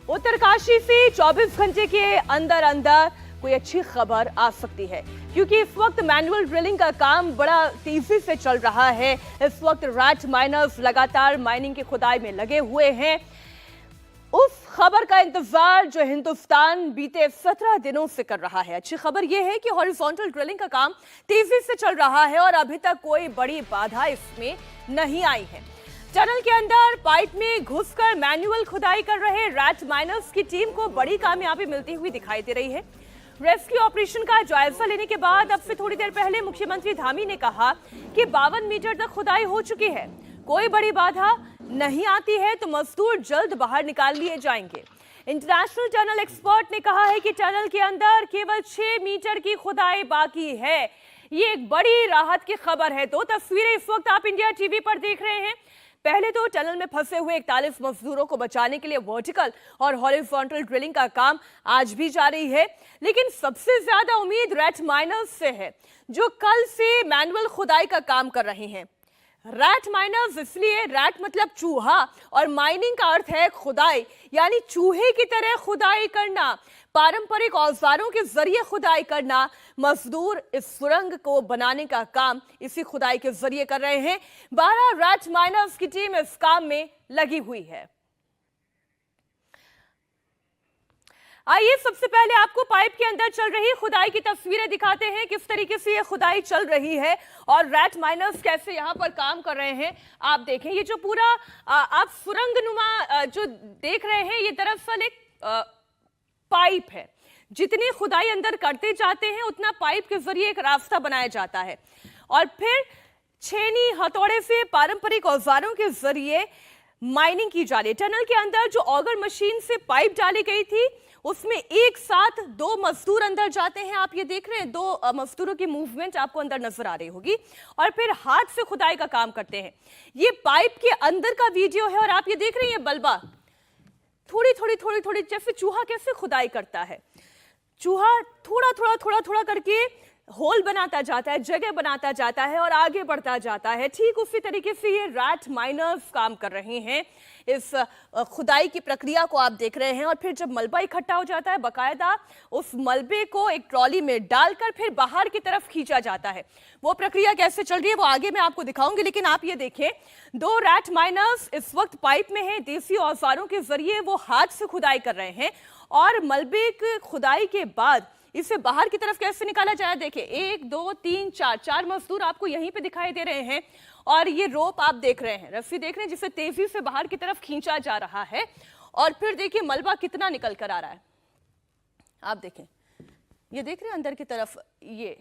उत्तरकाशी से 24 घंटे के अंदर अंदर कोई अच्छी खबर आ सकती है, क्योंकि इस वक्त मैनुअल ड्रिलिंग का काम बड़ा तेजी से चल रहा है। इस वक्त रैट माइनर्स लगातार माइनिंग की खुदाई में लगे हुए हैं। उस खबर का इंतजार जो हिंदुस्तान बीते 17 दिनों से कर रहा है। अच्छी खबर यह है कि हॉरिजॉन्टल ड्रिलिंग का काम तेजी से चल रहा है और अभी तक कोई बड़ी बाधा इसमें नहीं आई है। टनल के अंदर पाइप में घुसकर मैनुअल खुदाई कर रहे रैट माइनर्स की टीम को बड़ी कामयाबी मिलती हुई दिखाई दे रही है। रेस्क्यू ऑपरेशन का जायजा लेने के बाद अब से थोड़ी देर पहले मुख्यमंत्री धामी ने कहा कि 52 मीटर तक खुदाई हो चुकी है। कोई बड़ी बाधा नहीं आती है तो मजदूर जल्द बाहर निकाल लिए जाएंगे। इंटरनेशनल टनल एक्सपर्ट ने कहा है कि टनल के अंदर केवल 6 मीटर की खुदाई बाकी है। ये एक बड़ी राहत की खबर है। दो तस्वीरें इस वक्त आप इंडिया टीवी पर देख रहे हैं। पहले तो टनल में फंसे हुए 41 मजदूरों को बचाने के लिए वर्टिकल और हॉरिजॉन्टल ड्रिलिंग का काम आज भी जारी है, लेकिन सबसे ज्यादा उम्मीद रैट माइनर्स से है, जो कल से मैनुअल खुदाई का काम कर रहे हैं। रैट माइनर्स इसलिए, रैट मतलब चूहा और माइनिंग का अर्थ है खुदाई, यानी चूहे की तरह खुदाई करना, पारंपरिक औजारों के जरिए खुदाई करना। मजदूर इस सुरंग को बनाने का काम इसी खुदाई के जरिए कर रहे हैं। 12 रैट माइनर्स की टीम इस काम में लगी हुई है। आइए सबसे पहले आपको पाइप के अंदर चल रही खुदाई की तस्वीरें दिखाते हैं, किस तरीके से यह खुदाई चल रही है और रैट माइनर्स कैसे यहां पर काम कर रहे हैं। आप देखें, ये जो पूरा आप सुरंग नुमा जो देख रहे हैं, ये दरअसल एक पाइप है। जितनी खुदाई अंदर करते जाते हैं उतना पाइप के जरिए एक रास्ता बनाया जाता है और फिर छेनी हथौड़े से पारंपरिक औजारों के जरिए माइनिंग की जा रही है। टनल के अंदर जो ऑगर मशीन से पाइप डाली गई थी, उसमें एक साथ 2 मजदूर अंदर जाते हैं। आप ये देख रहे हैं, 2 मजदूरों की मूवमेंट आपको अंदर नजर आ रही होगी और फिर हाथ से खुदाई का काम करते हैं। ये पाइप के अंदर का वीडियो है और आप ये देख रहे हैं, बल्बा थोड़ी जैसे चूहा कैसे खुदाई करता है। चूहा थोड़ा करके होल बनाता जाता है, जगह बनाता जाता है और आगे बढ़ता जाता है। ठीक उसी तरीके से ये रैट माइनर्स काम कर रहे हैं। इस खुदाई की प्रक्रिया को आप देख रहे हैं और फिर जब मलबा इकट्ठा हो जाता है, बकायदा उस मलबे को एक ट्रॉली में डालकर फिर बाहर की तरफ खींचा जाता है। वो प्रक्रिया कैसे चल रही है वो आगे मैं आपको दिखाऊंगी, लेकिन आप ये देखें, 2 रैट माइनर्स इस वक्त पाइप में हैं। देसी औजारों के जरिए वो हाथ से खुदाई कर रहे हैं और मलबे की खुदाई के बाद इसे बाहर की तरफ कैसे निकाला जाए। देखिए, 1 2 3 4 मजदूर आपको यहीं पे दिखाई दे रहे हैं और ये रोप आप देख रहे हैं, रस्सी देख रहे हैं, जिसे तेजी से बाहर की तरफ खींचा जा रहा है और फिर देखिए मलबा कितना निकल कर आ रहा है। आप देखें, ये देख रहे हैं अंदर की तरफ, ये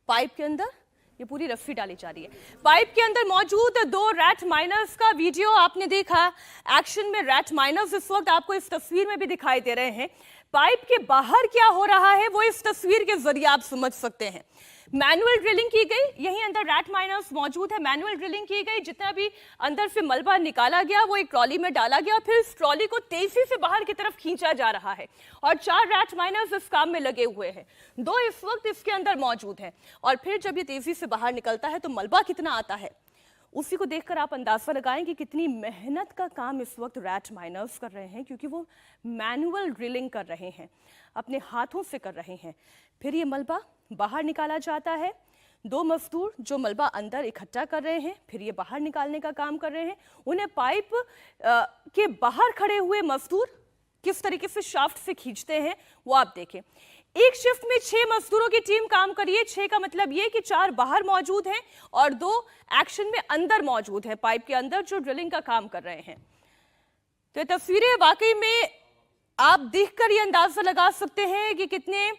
पाइप के अंदर ये पूरी रस्सी डाली जा रही है। पाइप के अंदर मौजूद 2 रैट माइनर्स का वीडियो आपने देखा। एक्शन में रैट माइनर्स इस वक्त आपको इस तस्वीर में भी दिखाई दे रहे हैं। पाइप के बाहर क्या हो रहा है वो इस तस्वीर के जरिए आप समझ सकते हैं। मैनुअल ड्रिलिंग की गई, यहीं अंदर रैट माइनर्स मौजूद है। मैनुअल ड्रिलिंग की गई, जितना भी अंदर से मलबा निकाला गया वो एक ट्रॉली में डाला गया, फिर इस ट्रॉली को तेजी से बाहर की तरफ खींचा जा रहा है और 4 रैट माइनर्स इस काम में लगे हुए हैं। 2 इस वक्त इसके अंदर मौजूद हैं और फिर जब ये तेजी से बाहर निकलता है तो मलबा कितना आता है, उसी को देखकर आप अंदाजा लगाएं कि कितनी मेहनत का काम इस वक्त रैट माइनर्स कर रहे हैं, क्योंकि वो मैनुअल ड्रिलिंग कर रहे हैं, अपने हाथों से कर रहे हैं। फिर ये मलबा बाहर निकाला जाता है। 2 मजदूर जो मलबा अंदर इकट्ठा कर रहे हैं, फिर ये बाहर निकालने का काम कर रहे हैं। उन्हें पाइप के बाहर खड़े हुए मजदूर किस तरीके से शाफ्ट से खींचते हैं वो आप देखें। एक शिफ्ट में 6 मजदूरों की टीम काम कर रही है। 6 का मतलब ये कि 4 बाहर मौजूद हैं और 2 एक्शन में अंदर मौजूद हैं, पाइप के अंदर जो ड्रिलिंग का काम कर रहे हैं। तो ये तस्वीरें वाकई में आप देखकर ये अंदाजा लगा सकते हैं कि कितने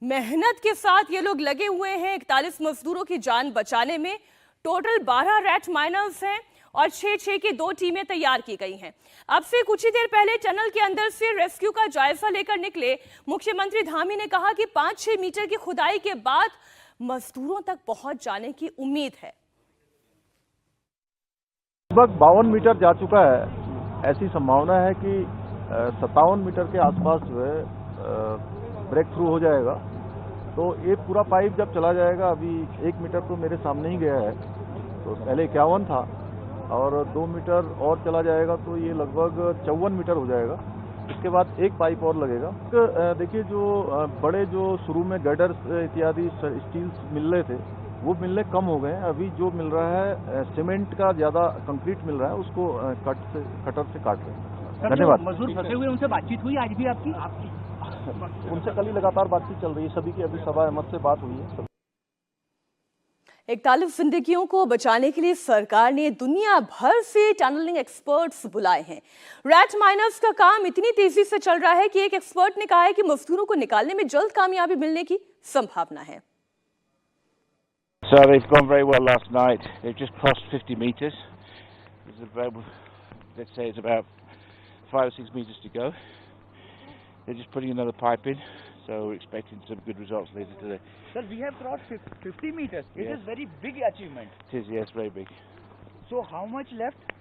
मेहनत के साथ ये लोग लगे हुए हैं 41 मजदूरों की जान बचाने में। टोटल 12 रैट माइनर्स हैं और 6 की 2 टीमें तैयार की गई हैं। अब से कुछ ही देर पहले टनल के अंदर से रेस्क्यू का जायजा लेकर निकले मुख्यमंत्री धामी ने कहा कि 5-6 मीटर की खुदाई के बाद मजदूरों तक पहुंच जाने की उम्मीद है। लगभग 52 मीटर जा चुका है। ऐसी संभावना है कि 57 मीटर के आसपास जो है ब्रेक थ्रू हो जाएगा। तो एक पूरा पाइप जब चला जाएगा, अभी 1 मीटर तो मेरे सामने ही गया है, तो पहले 51 था, और 2 मीटर और चला जाएगा तो ये लगभग 54 मीटर हो जाएगा। इसके बाद एक पाइप और लगेगा। देखिए जो बड़े जो शुरू में गडर्स इत्यादि स्टील्स मिल रहे थे वो मिलने कम हो गए हैं। अभी जो मिल रहा है सीमेंट का ज़्यादा कंक्रीट मिल रहा है, उसको कटर से काट रहे हैं। धन्यवाद। मजदूर फंसे हुए उनसे बातचीत हुई आज भी आपकी? उनसे कल ही लगातार बातचीत चल रही है। सभी की अभी सभा अहमद से बात हुई है। 41 जिंदगियों को बचाने के लिए सरकार ने दुनिया भर से टनलिंग एक्सपर्ट्स बुलाए हैं। रैट माइनर्स का काम इतनी तेजी से चल रहा है कि एक एक्सपर्ट ने कहा है कि मजदूरों को निकालने में जल्द कामयाबी मिलने की संभावना है। So they've gone very well last night. They've just crossed 50 meters. There's about, let's say it's about 5 or 6 meters to go. They're just putting another pipe in, so we're expecting some good results later today. Sir, we have crossed 50 meters. It Yes. is very big achievement. It is, yes, very big. So how much left?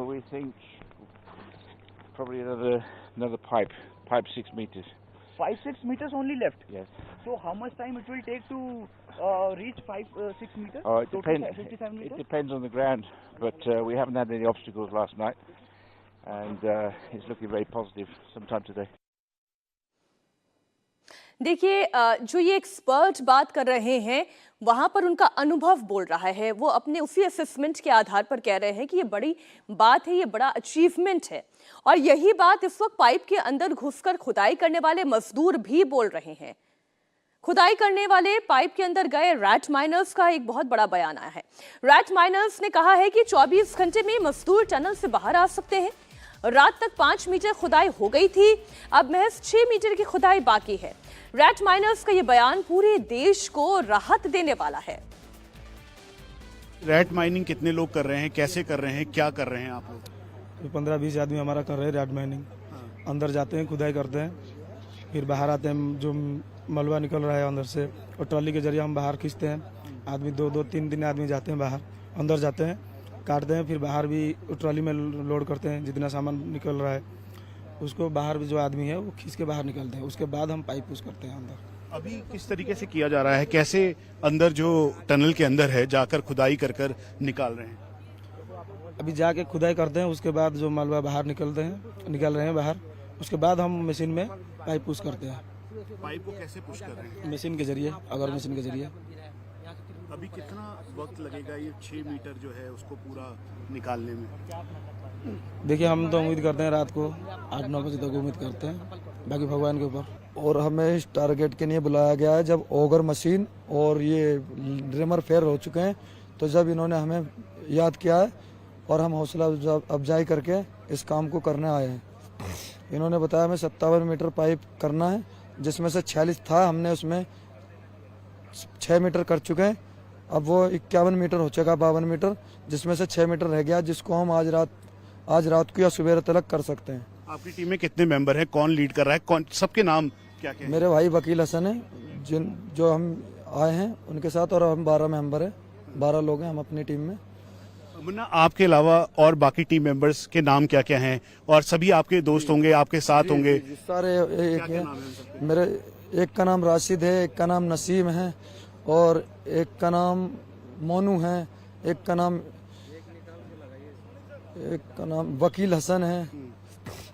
We think probably another pipe 6 meters. 5-6 meters only left. Yes. So how much time it will take to reach 5-6 meters? Oh, it Total depends. 57 It meters. depends on the ground, but we haven't had any obstacles last night, and it's looking very positive sometime today. देखिए जो ये expert बात कर रहे हैं वहां पर उनका अनुभव बोल रहा है। वो अपने उसी असेसमेंट के आधार पर कह रहे हैं कि ये बड़ी बात है, ये बड़ा अचीवमेंट है। और यही बात इस वक्त पाइप के अंदर घुसकर खुदाई करने वाले मजदूर भी बोल रहे हैं। खुदाई करने वाले पाइप के अंदर गए रैट माइनर्स का एक बहुत बड़ा बयान आया है। रैट माइनर्स ने कहा है कि 24 घंटे में मजदूर टनल से बाहर आ सकते हैं। रात तक 5 मीटर खुदाई हो गई थी, अब महज 6 मीटर की खुदाई बाकी है। रैट माइनर्स का ये बयान पूरे देश को राहत देने वाला है। रैट माइनिंग कितने लोग कर रहे हैं, कैसे कर रहे हैं, क्या कर रहे हैं आप लोग? 15-20 आदमी हमारा कर रहे हैं रैट माइनिंग। अंदर जाते हैं, खुदाई करते हैं, फिर बाहर आते हैं। जो मलबा निकल रहा है अंदर से और ट्रॉली के जरिए हम बाहर खींचते हैं। आदमी 2-3 आदमी जाते हैं बाहर, अंदर जाते हैं, काटते हैं, फिर बाहर भी ट्रॉली में लोड करते हैं। जितना सामान निकल रहा है उसको बाहर भी जो आदमी है वो खींच के बाहर निकलते हैं। उसके बाद हम पाइप पुश करते हैं अंदर। अभी किस तरीके से किया जा रहा है, कैसे अंदर जो टनल के अंदर है जाकर खुदाई कर कर निकाल रहे हैं? अभी जाके खुदाई करते हैं, उसके बाद जो मलबा बाहर निकल रहे हैं बाहर, उसके बाद हम मशीन में पाइप पुश करते हैं। पाइप को कैसे पुश कर रहे हैं? मशीन के जरिए, अगर मशीन के जरिए। अभी कितना वक्त लगेगा ये 6 मीटर जो है उसको पूरा निकालने में? देखिए हम तो उम्मीद करते हैं रात को 8-9 बजे तक उम्मीद करते हैं, बाकी भगवान के ऊपर। और हमें इस टारगेट के लिए बुलाया गया है जब ऑगर मशीन और ये ड्रिमर फेयर हो चुके हैं, तो जब इन्होंने हमें याद किया है और हम हौसला अफजाई करके इस काम को करने आए हैं। इन्होंने बताया हमें 57 मीटर पाइप करना है, जिसमें से 46 था, हमने उसमें 6 मीटर कर चुके हैं। अब वो 51 मीटर हो चुका, 52 मीटर, जिसमें से 6 मीटर रह गया, जिसको हम आज रात को या सुबह तक कर सकते हैं। आपकी टीम में कितने मेंबर हैं, कौन लीड कर रहा है, कौन, सबके नाम क्या क्या है? मेरे भाई वकील हसन है जो हम आए हैं उनके साथ, और हम 12 मेंबर हैं, 12 लोग हैं हम अपनी टीम में। मुन्ना, आपके अलावा और बाकी टीम मेंबर्स के नाम क्या क्या हैं, और सभी आपके दोस्त होंगे, आपके साथ होंगे? सारे एक क्या हैं। नाम है उन सबके? मेरे एक का नाम राशिद है, एक का नाम नसीम है, और एक का नाम मोनू है, एक का नाम वकील हसन है,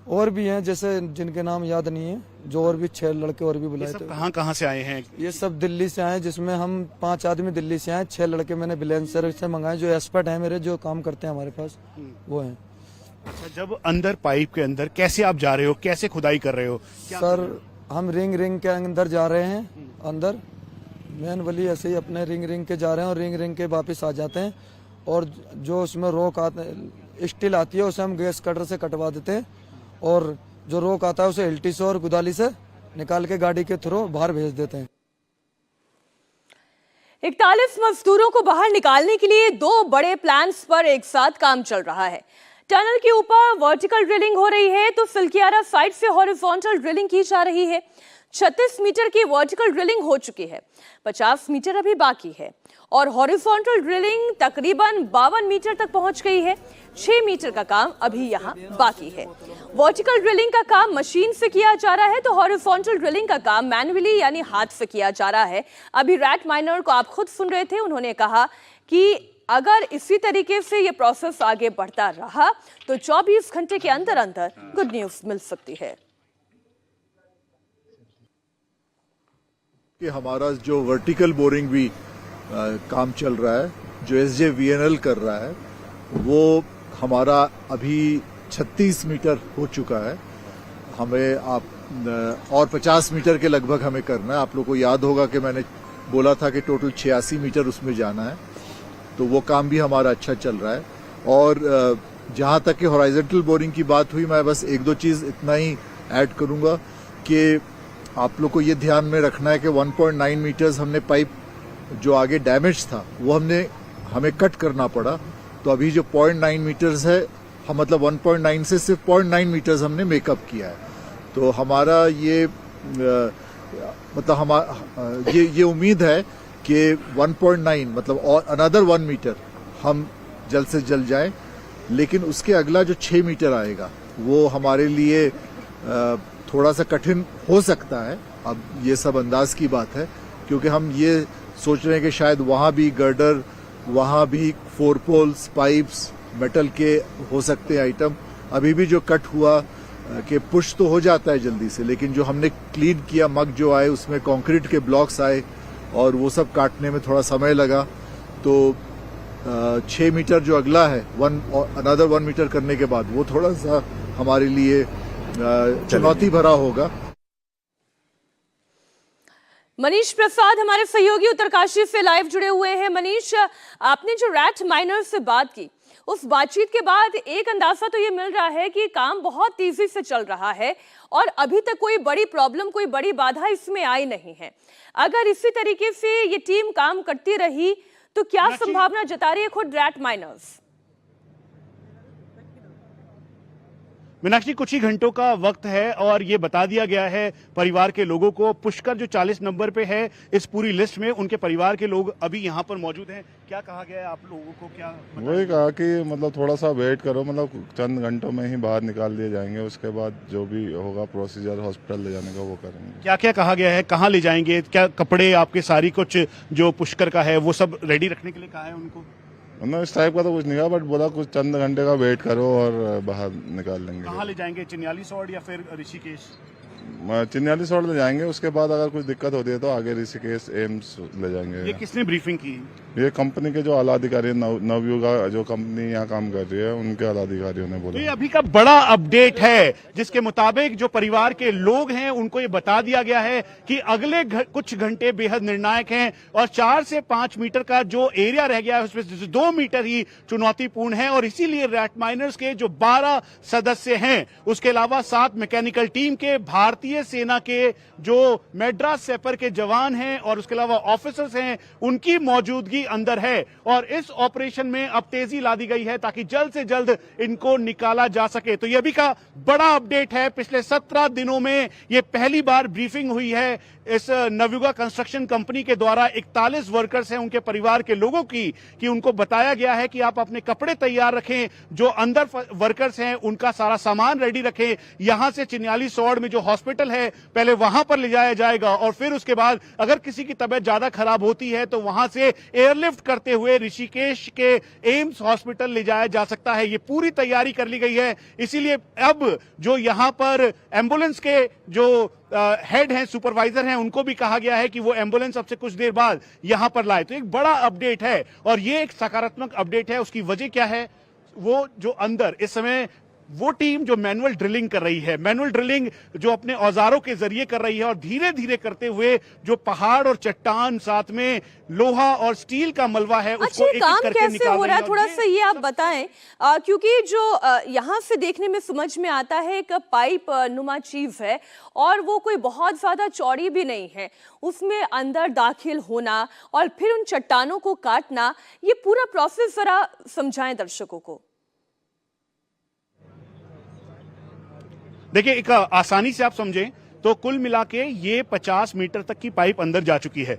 और भी हैं जैसे जिनके नाम याद नहीं है, जो और भी 6 लड़के और भी ये बुलाए सब थे। कहाँ से आए हैं? ये सब दिल्ली से आए, जिसमें हम 5 आदमी दिल्ली से आए, 6 लड़के मैंने बिलेंसर से मंगाए, जो एक्सपर्ट हैं मेरे, जो काम करते हैं हमारे पास, वो हैं। अच्छा, जब अंदर पाइप के अंदर कैसे आप जा रहे हो, कैसे खुदाई कर रहे हो? सर हम रिंग के अंदर जा रहे हैं, अंदर मैन वली ऐसे ही अपने रिंग के जा रहे हैं, और रिंग के वापस आ जाते हैं। और जो उसमें रोक आते स्टील आती है उसे हम गैस कटर से कटवा देते हैं, और जो रोक आता है उसे एलटी से और गुदाली से निकाल के गाड़ी के थ्रू बाहर भेज देते हैं। 41 मजदूरों को बाहर निकालने के लिए 2 बड़े प्लान्स पर एक साथ काम चल रहा है। टनल के ऊपर वर्टिकल ड्रिलिंग हो रही है तो सिलकियारा साइड से हॉरिजॉन्टल ड्रिलिंग की जा रही है। 36 मीटर की वर्टिकल ड्रिलिंग हो चुकी है, 50 मीटर अभी बाकी है, और हॉरिजॉन्टल ड्रिलिंग तकरीबन 52 मीटर तक पहुंच गई है। 6 मीटर का काम अभी यहां बाकी है। वर्टिकल ड्रिलिंग का काम मशीन से किया जा रहा है तो हॉरिजॉन्टल ड्रिलिंग का काम मैन्युअली यानी हाथ से किया जा रहा है। अभी रैट माइनर को आप खुद सुन रहे थे, उन्होंने कहा कि अगर इसी तरीके से ये प्रोसेस आगे बढ़ता रहा तो 24 घंटे के अंदर अंदर गुड न्यूज मिल सकती है। कि हमारा जो वर्टिकल बोरिंग भी काम चल रहा है, जो SJVNL कर रहा है, वो हमारा अभी 36 मीटर हो चुका है। हमें और 50 मीटर के लगभग हमें करना है। आप लोगों को याद होगा कि मैंने बोला था कि टोटल 86 मीटर उसमें जाना है, तो वो काम भी हमारा अच्छा चल रहा है। और जहां तक कि हॉराइजॉन्टल बोरिंग की बात हुई, मैं बस एक दो चीज इतना ही ऐड करूंगा कि आप लोग को ये ध्यान में रखना है कि 1.9 मीटर्स हमने पाइप जो आगे डैमेज था वो हमें कट करना पड़ा। तो अभी जो 0.9 मीटर्स है, हम मतलब 1.9 से सिर्फ 0.9 मीटर्स हमने मेकअप किया है। तो हमारा ये मतलब ये उम्मीद है कि 1.9 मतलब और अनदर 1 मीटर हम जल्द से जल्द जाएं। लेकिन उसके अगला जो 6 मीटर आएगा वो हमारे लिए थोड़ा सा कठिन हो सकता है। अब ये सब अंदाज की बात है, क्योंकि हम ये सोच रहे हैं कि शायद वहां भी गर्डर, वहां भी 4 पोल्स, पाइप्स, मेटल के हो सकते हैं आइटम। अभी भी जो कट हुआ कि पुश तो हो जाता है जल्दी से, लेकिन जो हमने क्लीन किया मग जो आए उसमें कंक्रीट के ब्लॉक्स आए और वो सब काटने में थोड़ा समय लगा। तो 6 मीटर जो अगला है, अनदर 1 मीटर करने के बाद वो थोड़ा सा हमारे लिए चुनौती भरा होगा। मनीष प्रसाद हमारे सहयोगी उत्तरकाशी से लाइव जुड़े हुए हैं। मनीष, आपने जो रैट माइनर से बात की, उस बातचीत के बाद एक अंदाजा तो ये मिल रहा है कि काम बहुत तेजी से चल रहा है और अभी तक कोई बड़ी प्रॉब्लम, कोई बड़ी बाधा इसमें आई नहीं है। अगर इसी तरीके से ये टीम काम करती रही तो क्या संभावना जता रही है खुद रैट माइनर्स? मीनाक्षी, कुछ ही घंटों का वक्त है और ये बता दिया गया है परिवार के लोगों को। पुष्कर जो 40 नंबर पे है इस पूरी लिस्ट में, उनके परिवार के लोग अभी यहाँ पर मौजूद हैं। क्या कहा गया है आप लोगों को? क्या वही कहा कि मतलब थोड़ा सा वेट करो, मतलब चंद घंटों में ही बाहर निकाल दिए जाएंगे। उसके बाद जो भी होगा प्रोसीजर हॉस्पिटल ले जाने का वो करेंगे। क्या क्या कहा गया है? कहाँ ले जाएंगे? क्या कपड़े आपके सारी कुछ जो पुष्कर का है वो सब रेडी रखने के लिए कहा है उनको? मतलब इस टाइप का तो कुछ नहीं कहा, बट बोला कुछ चंद घंटे का वेट करो और बाहर निकाल लेंगे। कहाँ ले जाएंगे? चिन्यालीसौड़ या फिर ऋषिकेश? चिन्यालीसौड़ ले जाएंगे। उसके बाद अगर कुछ दिक्कत होती है तो आगे ऋषिकेश, एम्स ले जाएंगे। ये किसने ब्रीफिंग की? ये कंपनी के जो आला अधिकारी नवयुगा जो कंपनी यहाँ काम कर रही है उनके आला अधिकारियों ने बोला। तो ये अभी का बड़ा अपडेट है जिसके मुताबिक जो परिवार के लोग हैं उनको ये बता दिया गया है कि अगले कुछ घंटे बेहद निर्णायक हैं और 4 से 5 मीटर का जो एरिया रह गया है उसमें 2 मीटर ही चुनौतीपूर्ण है। और इसीलिए रैट माइनर्स के जो 12 सदस्य हैं, उसके अलावा 7 मैकेनिकल टीम के, भारतीय सेना के जो मैड्रास सेपर के जवान हैं और उसके अलावा ऑफिसर्स हैं, उनकी मौजूदगी अंदर है। और इस ऑपरेशन में अब तेजी ला दी गई है ताकि जल्द से जल्द इनको निकाला जा सके। तो यह भी का बड़ा अपडेट है। पिछले 17 दिनों में यह पहली बार ब्रीफिंग हुई है इस नवयुगा कंस्ट्रक्शन कंपनी के द्वारा 41 वर्कर्स हैं, उनके परिवार के लोगों की, कि उनको बताया गया है कि आप अपने कपड़े तैयार रखें, जो अंदर वर्कर्स हैं उनका सारा सामान रेडी रखें। यहां से चिन्यालीसौड़ में जो हॉस्पिटल है पहले वहां पर ले जाया जाएगा और फिर उसके बाद अगर किसी की तबीयत ज्यादा खराब होती है तो वहां से एयरलिफ्ट करते हुए ऋषिकेश के एम्स हॉस्पिटल ले जाया जा सकता है। ये पूरी तैयारी कर ली गई है। इसीलिए अब जो यहां पर एम्बुलेंस के जो हेड हैं, सुपरवाइजर हैं, उनको भी कहा गया है कि वो एम्बुलेंस अब से कुछ देर बाद यहां पर लाए। तो एक बड़ा अपडेट है और ये एक सकारात्मक अपडेट है। उसकी वजह क्या है? वो जो अंदर इस समय वो टीम जो मैनुअल ड्रिलिंग कर रही है, मैनुअल ड्रिलिंग जो अपने औजारों के जरिए कर रही है और धीरे धीरे करते हुए जो पहाड़ और चट्टान, साथ में लोहा और स्टील का मलबा है, उसको एक-एक काम करके कैसे निकाल हो रहा है? रही थोड़ा सा ये आप बताएं, क्योंकि जो यहाँ से देखने में समझ में आता है एक पाइप नुमा चीज है और वो कोई बहुत ज्यादा चौड़ी भी नहीं है। उसमें अंदर दाखिल होना और फिर उन चट्टानों को काटना, ये पूरा प्रोसेस जरा समझाएं दर्शकों को। देखिए, एक आसानी से आप समझें तो कुल मिला के ये 50 मीटर तक की पाइप अंदर जा चुकी है।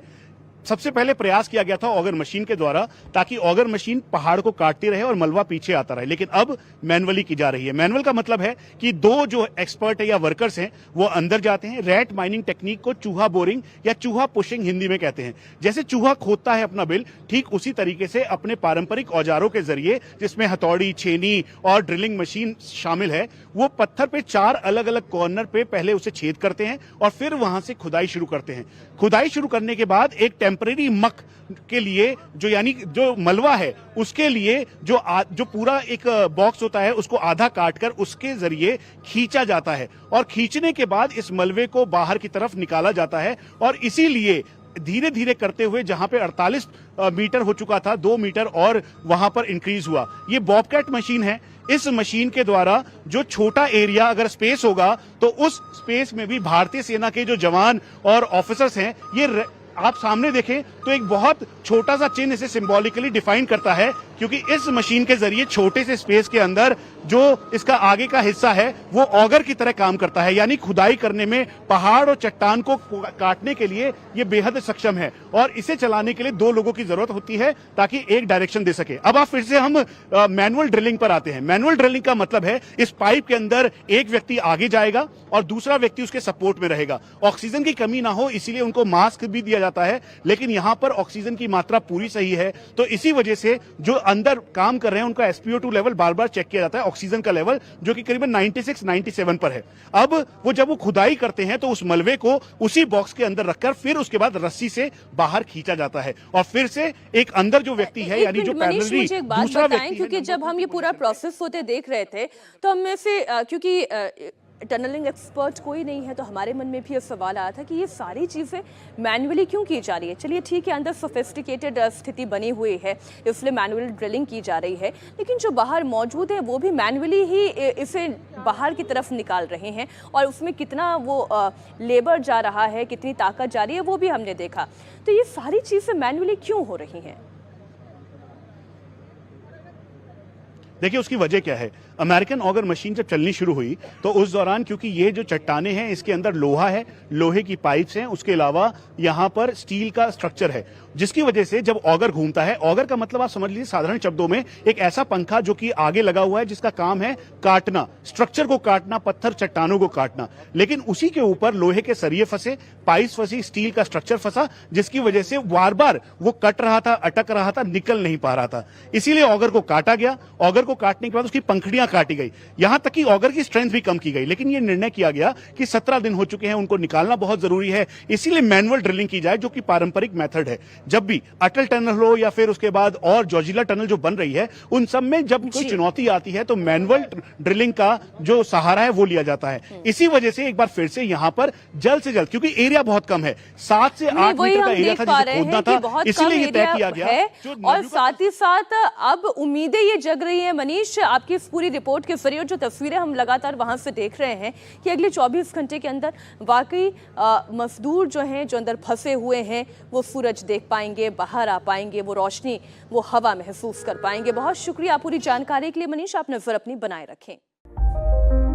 सबसे पहले प्रयास किया गया था ऑगर मशीन के द्वारा, ताकि ऑगर मशीन पहाड़ को काटती रहे और मलबा पीछे आता रहे, लेकिन अब मैनुअली की जा रही है। मैनुअल का मतलब है कि दो जो एक्सपर्ट है या वर्कर्स हैं वो अंदर जाते हैं। रैट माइनिंग टेक्निक को चूहा बोरिंग या चूहा पुशिंग हिंदी में कहते हैं। जैसे चूहा खोदता है अपना बिल, ठीक उसी तरीके से अपने पारंपरिक औजारों के जरिए, जिसमें हथौड़ी, छेनी और ड्रिलिंग मशीन शामिल है, वो पत्थर पे 4 अलग अलग कॉर्नर पे पहले उसे छेद करते हैं और फिर वहां से खुदाई शुरू करते हैं। खुदाई शुरू करने के बाद एक टेम्परेरी मक के लिए, जो यानी जो मलबा है उसके लिए जो पूरा एक बॉक्स होता है उसको आधा काटकर उसके जरिए खींचा जाता है और खींचने के बाद इस मलबे को बाहर की तरफ निकाला जाता है। और इसीलिए धीरे धीरे करते हुए जहां पे 48 मीटर हो चुका था, 2 मीटर और वहां पर इंक्रीज हुआ। ये बॉबकैट मशीन है। इस मशीन के द्वारा जो छोटा एरिया अगर स्पेस होगा तो उस स्पेस में भी भारतीय सेना के जो जवान और ऑफिसर्स हैं, ये आप सामने देखें तो एक बहुत छोटा सा चिन्ह इसे सिंबॉलिकली डिफाइन करता है, क्योंकि इस मशीन के जरिए छोटे से स्पेस के अंदर जो इसका आगे का हिस्सा है वो ऑगर की तरह काम करता है। यानी खुदाई करने में पहाड़ और चट्टान को काटने के लिए ये बेहद सक्षम है और इसे चलाने के लिए 2 लोगों की जरूरत होती है ताकि एक डायरेक्शन दे सके। अब आप फिर से हम मैनुअल ड्रिलिंग पर आते हैं। मैनुअल ड्रिलिंग का मतलब है इस पाइप के अंदर एक व्यक्ति आगे जाएगा और दूसरा व्यक्ति उसके सपोर्ट में रहेगा। ऑक्सीजन की कमी ना हो इसीलिए उनको मास्क भी दिया जाता है, लेकिन यहां पर ऑक्सीजन की मात्रा पूरी सही है, तो इसी वजह से जो अंदर काम कर रहे हैं उनका SpO2 लेवल बार बार चेक किया जाता है, ऑक्सीजन का लेवल जो कि करीबन 96-97 पर है। अब जब वो खुदाई करते हैं तो उस मलबे को उसी बॉक्स के अंदर रखकर फिर उसके बाद रस्सी से बाहर खींचा जाता है और फिर से एक अंदर जो व्यक्ति है, यानी जो पैरेलली दूसरा व्यक्ति, क्योंकि जब हम ये पूरा प्रोसेस होते देख रहे थे तो हम में से क्योंकि टनलिंग एक्सपर्ट कोई नहीं है तो हमारे मन में भी ये सवाल आया था कि ये सारी चीज़ें मैनुअली क्यों की जा रही है। चलिए ठीक है, अंदर सोफिस्टिकेटेड स्थिति बनी हुई है इसलिए मैनुअल ड्रिलिंग की जा रही है, लेकिन जो बाहर मौजूद है वो भी मैनुअली ही इसे बाहर की तरफ निकाल रहे हैं और उसमें कितना वो लेबर जा रहा है, कितनी ताकत जा रही है वो भी हमने देखा। तो ये सारी चीज़ें मैनुअली क्यों हो रही हैं? देखिए उसकी वजह क्या है। अमेरिकन ऑगर मशीन जब चलनी शुरू हुई तो उस दौरान, क्योंकि ये जो चट्टाने हैं इसके अंदर लोहा है, लोहे की पाइप्स हैं, उसके अलावा यहाँ पर स्टील का स्ट्रक्चर है, जिसकी वजह से जब ऑगर घूमता है, ऑगर का मतलब आप समझ लीजिए साधारण शब्दों में एक ऐसा पंखा जो कि आगे लगा हुआ है जिसका काम है काटना, स्ट्रक्चर को काटना, पत्थर चट्टानों को काटना, लेकिन उसी के ऊपर लोहे के सरिये फंसे, पाइप्स फंसी, स्टील का स्ट्रक्चर फंसा, जिसकी वजह से बार बार वो कट रहा था, अटक रहा था, निकल नहीं पा रहा था। इसीलिए ऑगर को काटा गया। ऑगर को काटने के बाद उसकी पंखड़ियां काटी गई, यहां तक कि ऑगर की स्ट्रेंथ भी कम की गई, लेकिन यह निर्णय किया गया कि 17 दिन हो चुके हैं, उनको निकालना बहुत जरूरी है, इसीलिए मैनुअल ड्रिलिंग की जाए, जो कि पारंपरिक मेथड है। जब भी अटल टनल हो या फिर उसके बाद और जोजिला टनल जो बन रही है, उन सब में जब कोई चुनौती आती है तो मैनुअल ड्रिलिंग का जो सहारा है वो लिया जाता है। इसी वजह से एक बार फिर से यहां पर जल्द से जल्द, क्योंकि एरिया बहुत कम है, 7 से 8 मीटर का एरिया था जिसे खोदना था, इसीलिए ये तय किया गया। और साथ ही साथ अब उम्मीदें ये जग रही है मनीष, आपकी इस पूरी रिपोर्ट के जरिए जो तस्वीरें हम लगातार वहां से देख रहे हैं कि अगले 24 घंटे के अंदर वाकई मजदूर जो हैं, जो अंदर फंसे हुए हैं, वो सूरज देख पाएंगे, बाहर आ पाएंगे, वो रोशनी, वो हवा महसूस कर पाएंगे। बहुत शुक्रिया पूरी जानकारी के लिए मनीष, आप नजर अपनी बनाए रखें।